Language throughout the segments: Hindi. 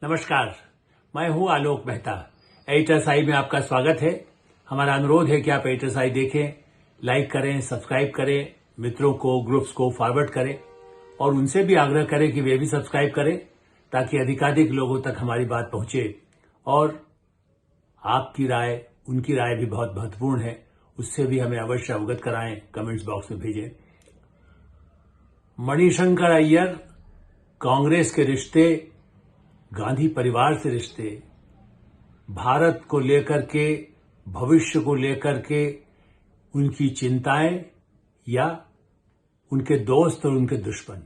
नमस्कार, मैं हूं आलोक मेहता। एडिटर्स आई में आपका स्वागत है। हमारा अनुरोध है कि आप एडिटर्स आई देखें, लाइक करें, सब्सक्राइब करें, मित्रों को, ग्रुप्स को फॉरवर्ड करें और उनसे भी आग्रह करें कि वे भी सब्सक्राइब करें ताकि अधिकाधिक लोगों तक हमारी बात पहुंचे। और आपकी राय, उनकी राय भी बहुत महत्वपूर्ण है, उससे भी हमें अवश्य अवगत कराएं, कमेंट्स बॉक्स में भेजें। मणिशंकर अय्यर, कांग्रेस के रिश्ते, गांधी परिवार से रिश्ते, भारत को लेकर के, भविष्य को लेकर के उनकी चिंताएं या उनके दोस्त और उनके दुश्मन।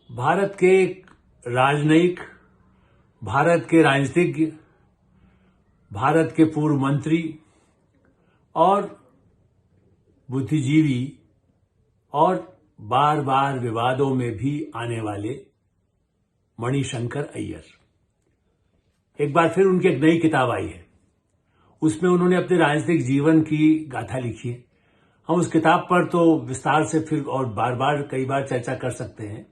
भारत के राजनयिक, भारत के राजनीतिज्ञ, भारत के पूर्व मंत्री और बुद्धिजीवी और बार बार विवादों में भी आने वाले मणिशंकर अय्यर। एक बार फिर उनकी एक नई किताब आई है, उसमें उन्होंने अपने राजनीतिक जीवन की गाथा लिखी है। हम उस किताब पर तो विस्तार से फिर और बार बार कई बार चर्चा कर सकते हैं,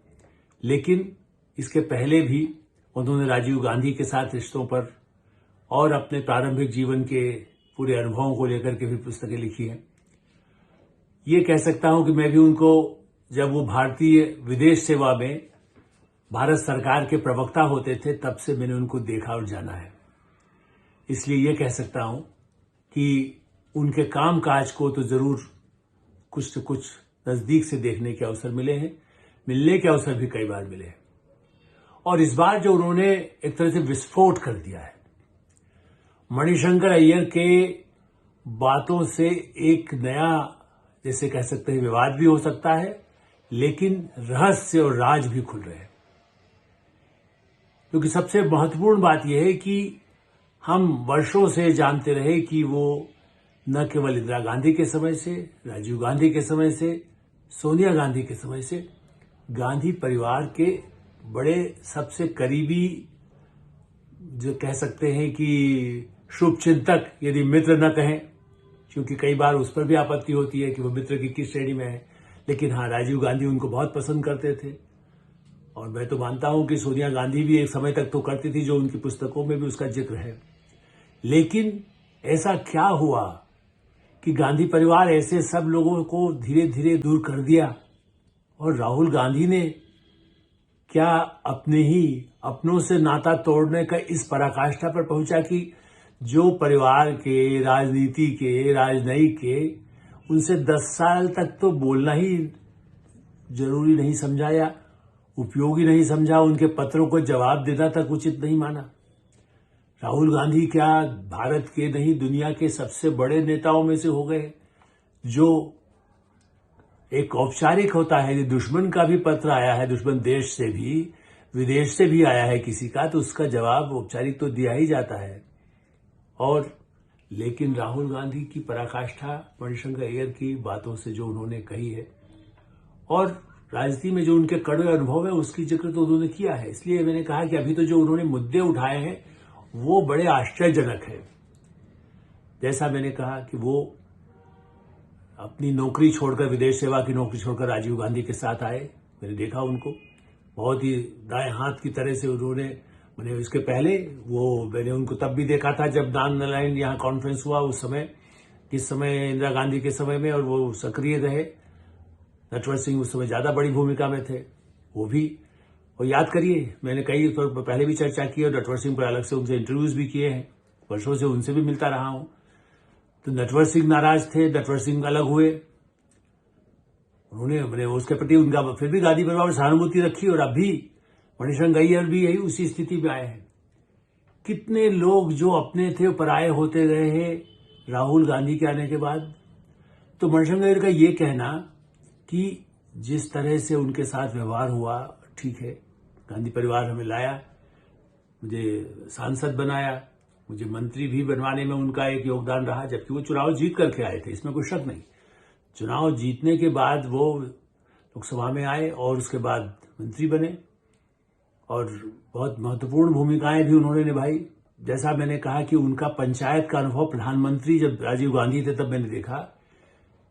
लेकिन इसके पहले भी उन्होंने राजीव गांधी के साथ रिश्तों पर और अपने प्रारंभिक जीवन के पूरे अनुभवों को लेकर के भी पुस्तकें लिखी हैं। ये कह सकता हूं कि मैं भी उनको, जब वो भारतीय विदेश सेवा में भारत सरकार के प्रवक्ता होते थे, तब से मैंने उनको देखा और जाना है। इसलिए ये कह सकता हूं कि उनके कामकाज को तो जरूर कुछ न कुछ नजदीक से देखने के अवसर मिले हैं, मिलने के अवसर भी कई बार मिले हैं। और इस बार जो उन्होंने एक तरह से विस्फोट कर दिया है, मणिशंकर अय्यर के बातों से एक नया, जैसे कह सकते हैं, विवाद भी हो सकता है, लेकिन रहस्य और राज भी खुल रहे हैं। क्योंकि सबसे महत्वपूर्ण बात यह है कि हम वर्षों से जानते रहे कि वो न केवल इंदिरा गांधी के समय से, राजीव गांधी के समय से, सोनिया गांधी के समय से गांधी परिवार के बड़े सबसे करीबी, जो कह सकते हैं कि शुभचिंतक, यदि मित्र न कहें, क्योंकि कई बार उस पर भी आपत्ति होती है कि वो मित्र की किस श्रेणी में है, लेकिन हाँ, राजीव गांधी उनको बहुत पसंद करते थे। और मैं तो मानता हूं कि सोनिया गांधी भी एक समय तक तो करती थी, जो उनकी पुस्तकों में भी उसका जिक्र है। लेकिन ऐसा क्या हुआ कि गांधी परिवार ऐसे सब लोगों को धीरे धीरे दूर कर दिया और राहुल गांधी ने क्या अपनों से नाता तोड़ने का इस पराकाष्ठा पर पहुंचा कि जो परिवार के, राजनीति के, राजनयिक के, उनसे 10 साल तक तो बोलना ही जरूरी नहीं समझा या उपयोगी नहीं समझा, उनके पत्रों को जवाब देना तक उचित नहीं माना। राहुल गांधी क्या भारत के नहीं, दुनिया के सबसे बड़े नेताओं में से हो गए, जो एक औपचारिक होता है। यदि दुश्मन का भी पत्र आया है, दुश्मन देश से भी, विदेश से भी आया है किसी का, तो उसका जवाब औपचारिक तो दिया ही जाता है। और लेकिन राहुल गांधी की पराकाष्ठा मणिशंकर अय्यर की बातों से जो उन्होंने कही है, और राजनीति में जो उनके कड़वे अनुभव है, उसकी जिक्र तो उन्होंने किया है। इसलिए मैंने कहा कि अभी तो जो उन्होंने मुद्दे उठाए हैं वो बड़े आश्चर्यजनक है। जैसा मैंने कहा कि वो अपनी नौकरी छोड़कर, विदेश सेवा की नौकरी छोड़कर राजीव गांधी के साथ आए। मैंने देखा उनको, बहुत ही दाएं हाथ की तरह से उन्होंने, मैंने इसके पहले मैंने उनको तब भी देखा था जब नान-अलाइंड यहाँ कॉन्फ्रेंस हुआ, उस समय, किस समय, इंदिरा गांधी के समय में, और वो सक्रिय रहे। नटवर सिंह उस समय ज्यादा बड़ी भूमिका में थे, वो भी। और याद करिए, मैंने कई पहले भी चर्चा की और नटवर सिंह पर अलग से उनसे इंटरव्यूज भी किए हैं, वर्षों से उनसे भी मिलता रहा हूं। तो नटवर सिंह नाराज थे, नटवर सिंह अलग हुए, मैंने उसके प्रति उनका फिर भी गांधी परिवार में सहानुभूति रखी, और अभी मणिशंकर अय्यर भी यही उसी स्थिति में आए हैं। कितने लोग जो अपने थे पराये होते गए हैं राहुल गांधी के आने के बाद। तो मणिशंकर अय्यर का ये कहना कि जिस तरह से उनके साथ व्यवहार हुआ, ठीक है, गांधी परिवार हमें लाया, मुझे सांसद बनाया, मुझे मंत्री भी बनवाने में उनका एक योगदान रहा, जबकि वो चुनाव जीत करके आए थे, इसमें कोई शक नहीं। चुनाव जीतने के बाद वो लोकसभा में आए और उसके बाद मंत्री बने, और बहुत महत्वपूर्ण भूमिकाएं भी उन्होंने निभाई। जैसा मैंने कहा कि उनका पंचायत का अनुभव, प्रधानमंत्री जब राजीव गांधी थे तब मैंने देखा,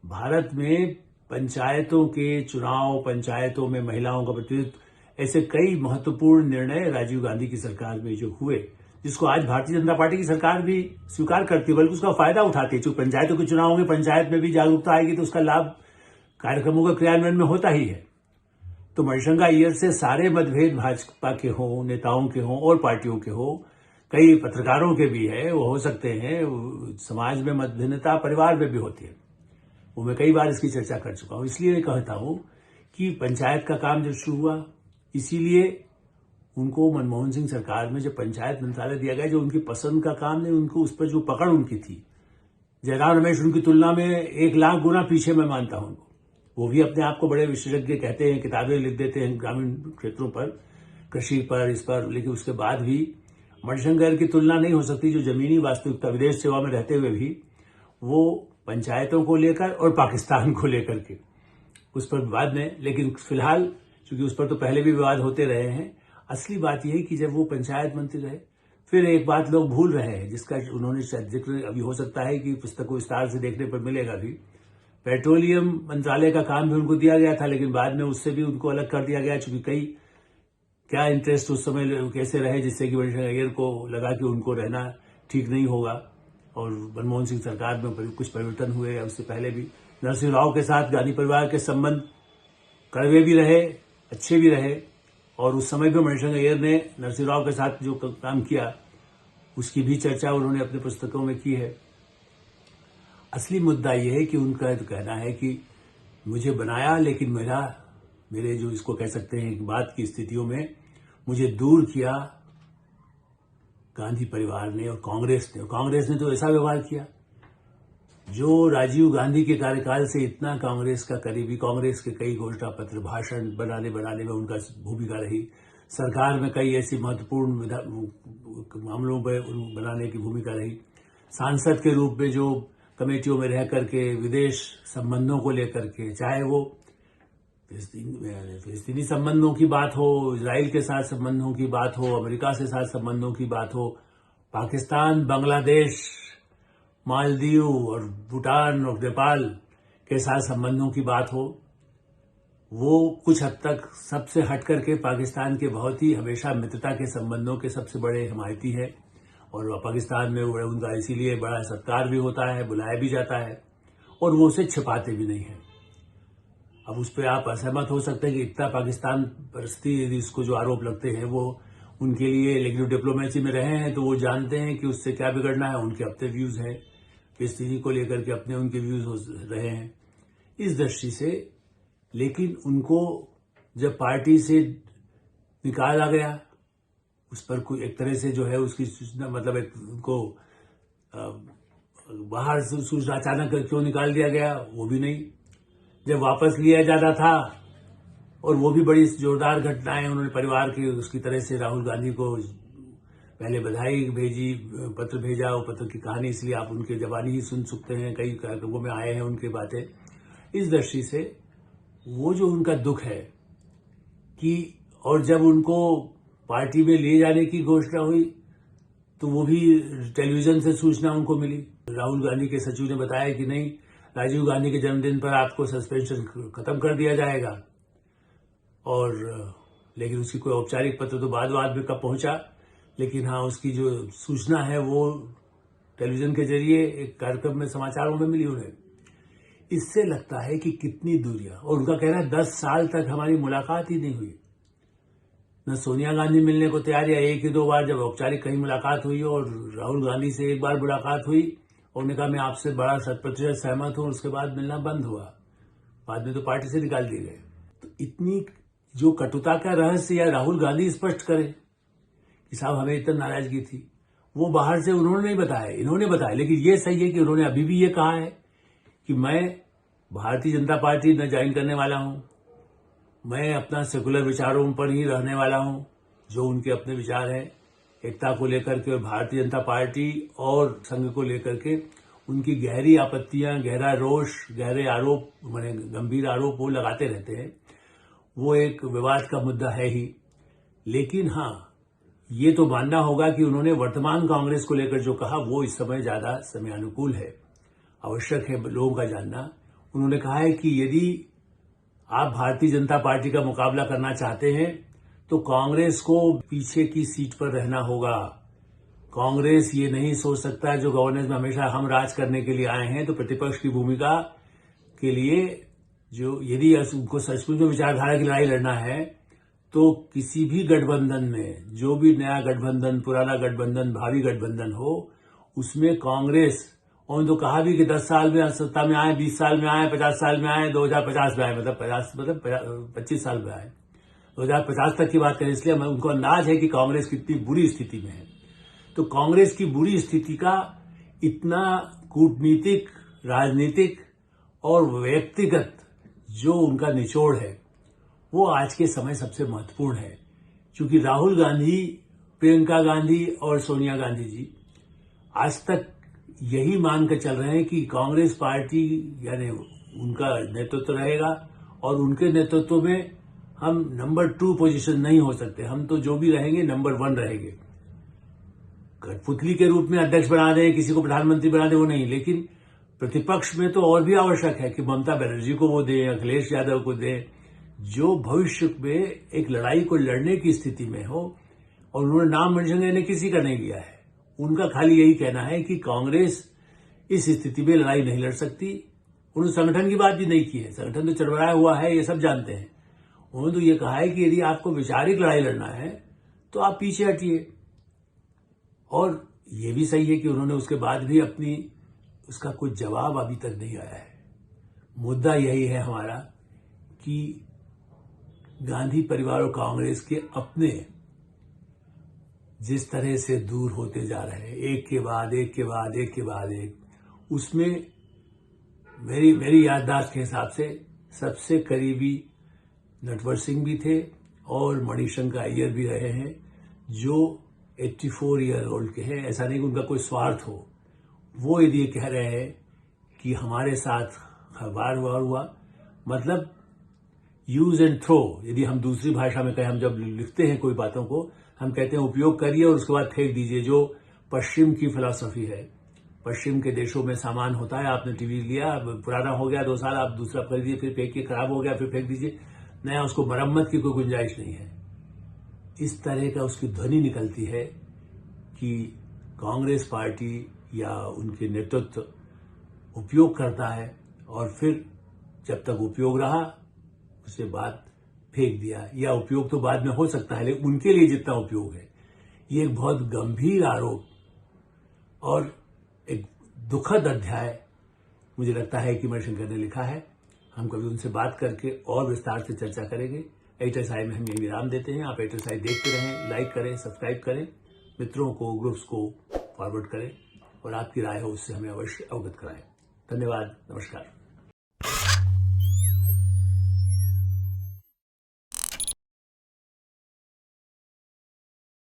भारत में पंचायतों के चुनाव, पंचायतों में महिलाओं का प्रतिनिधित्व ऐसे कई महत्वपूर्ण निर्णय राजीव गांधी की सरकार में जो हुए, जिसको आज भारतीय जनता पार्टी की सरकार भी स्वीकार करती है, बल्कि उसका फायदा उठाती है। चूंकि पंचायतों के चुनाव होंगे, पंचायत में भी जागरूकता आएगी तो उसका लाभ कार्यक्रमों के क्रियान्वयन में होता ही है। तो मणिशंका अय्यर से सारे मतभेद भाजपा के हों, नेताओं के हों और पार्टियों के हों, कई पत्रकारों के भी है, वो हो सकते हैं, समाज में मतभिन्नता परिवार में भी होती है। वो मैं कई बार इसकी चर्चा कर चुका हूं। इसलिए मैं कहता हूं कि पंचायत का काम जब शुरू हुआ, इसीलिए उनको मनमोहन सिंह सरकार में जब पंचायत मंत्रालय दिया गया, जो उनकी पसंद का काम नहीं, उनको उस पर जो पकड़ उनकी थी, जयराम रमेश उनकी तुलना में 1,00,000 गुना पीछे मैं मानता हूं उनको। वो भी अपने आप को बड़े विशेषज्ञ कहते हैं, किताबें लिख देते हैं ग्रामीण क्षेत्रों पर, कृषि पर, इस पर, लेकिन उसके बाद भी मणिशंकर की तुलना नहीं हो सकती, जो जमीनी वास्तविकता, विदेश सेवा में रहते हुए भी वो पंचायतों को लेकर और पाकिस्तान को लेकर के, उस पर बाद में, लेकिन फिलहाल चूंकि उस पर तो पहले भी विवाद होते रहे हैं। असली बात यह है कि जब वो पंचायत मंत्री रहे, फिर एक बात लोग भूल रहे हैं, जिसका उन्होंने शायद जिक्र अभी हो सकता है कि पुस्तक को विस्तार से देखने पर मिलेगा भी। पेट्रोलियम मंत्रालय का काम भी उनको दिया गया था, लेकिन बाद में उससे भी उनको अलग कर दिया गया, चूंकि कई क्या इंटरेस्ट उस समय कैसे रहे, जिससे कि मणिशंकर अय्यर को लगा कि उनको रहना ठीक नहीं होगा। और मनमोहन सिंह सरकार में कुछ परिवर्तन हुए, उससे पहले भी नरसिंह राव के साथ गांधी परिवार के संबंध कड़वे भी रहे, अच्छे भी रहे, और उस समय भी मणिशंकर अय्यर ने नरसिंह राव के साथ जो काम किया, उसकी भी चर्चा उन्होंने अपने पुस्तकों में की है। असली मुद्दा यह है कि उनका तो कहना है कि मुझे बनाया, लेकिन मेरे जो इसको कह सकते हैं बात की स्थितियों में मुझे दूर किया गांधी परिवार ने और कांग्रेस ने। कांग्रेस ने तो ऐसा व्यवहार किया, जो राजीव गांधी के कार्यकाल से इतना कांग्रेस का करीबी, कांग्रेस के कई घोषणा पत्र, भाषण बनाने में उनका भूमिका रही, सरकार में कई ऐसी महत्वपूर्ण मामलों पर बनाने की भूमिका रही, सांसद के रूप में जो कमेटियों में रह करके विदेश संबंधों को लेकर के, चाहे वो फिलिस्तीनी संबंधों की बात हो, इजराइल के साथ संबंधों की बात हो, अमेरिका के साथ संबंधों की बात हो, पाकिस्तान, बांग्लादेश, मालदीव और भूटान और नेपाल के साथ संबंधों की बात हो, वो कुछ हद तक सबसे हट करके पाकिस्तान के बहुत ही हमेशा मित्रता के संबंधों के सबसे बड़े हिमायती है। और पाकिस्तान में उनका इसीलिए बड़ा सत्कार भी होता है, बुलाया भी जाता है, और वो उसे छिपाते भी नहीं है। अब उस पर आप असहमत हो सकते हैं कि इतना पाकिस्तान परस्ती इसको जो आरोप लगते हैं वो उनके लिए, लेकिन डिप्लोमेसी में रहे हैं तो वो जानते हैं कि उससे क्या बिगड़ना है। उनके अपने व्यूज हैं, फिलिस्तीनी को लेकर के अपने उनके व्यूज रहे हैं इस दृष्टि से। लेकिन उनको जब पार्टी से निकाला गया, उस पर कोई एक तरह से जो है उसकी सूचना, मतलब एक उनको बाहर से सूचना अचानक क्यों निकाल दिया गया, वो भी नहीं। जब वापस लिया जाना था, और वो भी बड़ी जोरदार घटनाएं, उन्होंने परिवार की उसकी तरह से राहुल गांधी को पहले बधाई भेजी, पत्र भेजा, वो पत्र की कहानी इसलिए आप उनके जबानी ही सुन सकते हैं, कई कार्यक्रमों में आए हैं उनकी बातें। इस दृष्टि से वो जो उनका दुख है कि, और जब उनको पार्टी में ले जाने की घोषणा हुई तो वो भी टेलीविजन से सूचना उनको मिली। राहुल गांधी के सचिव ने बताया कि नहीं, राजीव गांधी के जन्मदिन पर आपको सस्पेंशन खत्म कर दिया जाएगा। और लेकिन उसकी कोई औपचारिक पत्र तो बाद में कब पहुंचा, लेकिन हाँ, उसकी जो सूचना है वो टेलीविजन के जरिए एक कार्यक्रम में, समाचारों में मिली उन्हें। इससे लगता है कि कितनी दूरियां, और उनका कहना है 10 साल तक हमारी मुलाकात ही नहीं हुई। न सोनिया गांधी मिलने को तैयार, या एक ही 2 बार जब औपचारिक कहीं मुलाकात हुई, और राहुल गांधी से एक बार मुलाकात हुई और उन्होंने कहा मैं आपसे बड़ा 100% सहमत हूं, उसके बाद मिलना बंद हुआ। बाद में तो पार्टी से निकाल दिए गए। तो इतनी जो कटुता का रहस्य या राहुल गांधी स्पष्ट करें कि साहब हमें इतना नाराजगी थी, वो बाहर से उन्होंने नहीं बताया, इन्होंने बताया। लेकिन ये सही है कि उन्होंने अभी भी ये कहा है कि मैं भारतीय जनता पार्टी न ज्वाइन करने वाला हूं, मैं अपना सेकुलर विचारों पर ही रहने वाला हूं, जो उनके अपने विचार हैं एकता को लेकर के, और भारतीय जनता पार्टी और संघ को लेकर के उनकी गहरी आपत्तियां, गहरा रोष, गहरे आरोप, माने गंभीर आरोप वो लगाते रहते हैं। वो एक विवाद का मुद्दा है ही। लेकिन हाँ, ये तो मानना होगा कि उन्होंने वर्तमान कांग्रेस को लेकर जो कहा वो इस समय ज्यादा समयानुकूल है, आवश्यक है लोगों का जानना। उन्होंने कहा है कि यदि आप भारतीय जनता पार्टी का मुकाबला करना चाहते हैं तो कांग्रेस को पीछे की सीट पर रहना होगा। कांग्रेस ये नहीं सोच सकता जो गवर्नेंस में हमेशा हम राज करने के लिए आए हैं, तो प्रतिपक्ष की भूमिका के लिए जो यदि उनको सचमुच में विचारधारा की लड़ाई लड़ना है तो किसी भी गठबंधन में, जो भी नया गठबंधन, पुराना गठबंधन, भावी गठबंधन हो, उसमें कांग्रेस, और तो कहा भी कि 10 साल में सत्ता में आए, 20 साल में आए, 50 साल में आए, 2050 में आए, मतलब 25 साल में आए, 2050 तक की बात करें, इसलिए उनको अंदाज है कि कांग्रेस कितनी बुरी स्थिति में है। तो कांग्रेस की बुरी स्थिति का इतना कूटनीतिक, राजनीतिक और व्यक्तिगत जो उनका निचोड़ है, वो आज के समय सबसे महत्वपूर्ण है। क्योंकि राहुल गांधी, प्रियंका गांधी और सोनिया गांधी जी आज तक यही मानकर चल रहे हैं कि कांग्रेस पार्टी यानी उनका नेतृत्व रहेगा और उनके नेतृत्व में हम नंबर 2 पोजीशन नहीं हो सकते, हम तो जो भी रहेंगे नंबर 1 रहेंगे। कठपुतली के रूप में अध्यक्ष बना दें, किसी को प्रधानमंत्री बना दें, वो नहीं। लेकिन प्रतिपक्ष में तो और भी आवश्यक है कि ममता बनर्जी को वो दें, अखिलेश यादव को दें, जो भविष्य में एक लड़ाई को लड़ने की स्थिति में हो। और उन्होंने नाम मेंशन किसी का नहीं लिया है, उनका खाली यही कहना है कि कांग्रेस इस स्थिति में लड़ाई नहीं लड़ सकती। उन्होंने संगठन की बात भी नहीं की है, संगठन तो चरमराया हुआ है, ये सब जानते हैं। उन्होंने तो ये कहा है कि यदि आपको वैचारिक लड़ाई लड़ना है तो आप पीछे हटिए। और ये भी सही है कि उन्होंने उसके बाद भी उसका कोई जवाब अभी तक नहीं आया है। मुद्दा यही है हमारा कि गांधी परिवार और कांग्रेस के अपने जिस तरह से दूर होते जा रहे हैं, एक के बाद एक, उसमें मेरी याददाश्त के हिसाब से सबसे करीबी नटवर सिंह भी थे और मणिशंकर अय्यर भी रहे हैं, जो 84 ईयर ओल्ड के हैं। ऐसा नहीं कि उनका कोई स्वार्थ हो, वो यदि ये कह रहे हैं कि हमारे साथ खबर हुआ, मतलब यूज एंड थ्रो। यदि हम दूसरी भाषा में कहें, हम जब लिखते हैं कोई बातों को, हम कहते हैं उपयोग करिए और उसके बाद फेंक दीजिए, जो पश्चिम की फिलॉसफी है। पश्चिम के देशों में सामान होता है, आपने टीवी लिया, पुराना हो गया 2 साल, आप दूसरा खरीदिए, फिर फेंकिए, खराब हो गया फिर फेंक दीजिए, नया उसको मरम्मत की कोई गुंजाइश नहीं है। इस तरह का उसकी ध्वनि निकलती है कि कांग्रेस पार्टी या उनके नेतृत्व उपयोग करता है और फिर जब तक उपयोग रहा उसके बाद फेंक दिया, या उपयोग तो बाद में हो सकता है लेकिन उनके लिए जितना उपयोग है, ये एक बहुत गंभीर आरोप और एक दुखद अध्याय मुझे लगता है कि मणिशंकर ने लिखा है। हम कभी उनसे बात करके और विस्तार से चर्चा करेंगे। एटरसाई में हम यही विराम देते हैं। आप एटरसाई देखते रहें, लाइक करें, सब्सक्राइब करें, मित्रों को, ग्रुप्स को फॉरवर्ड करें और आपकी राय हो उससे हमें अवश्य अवगत कराएं। धन्यवाद, नमस्कार।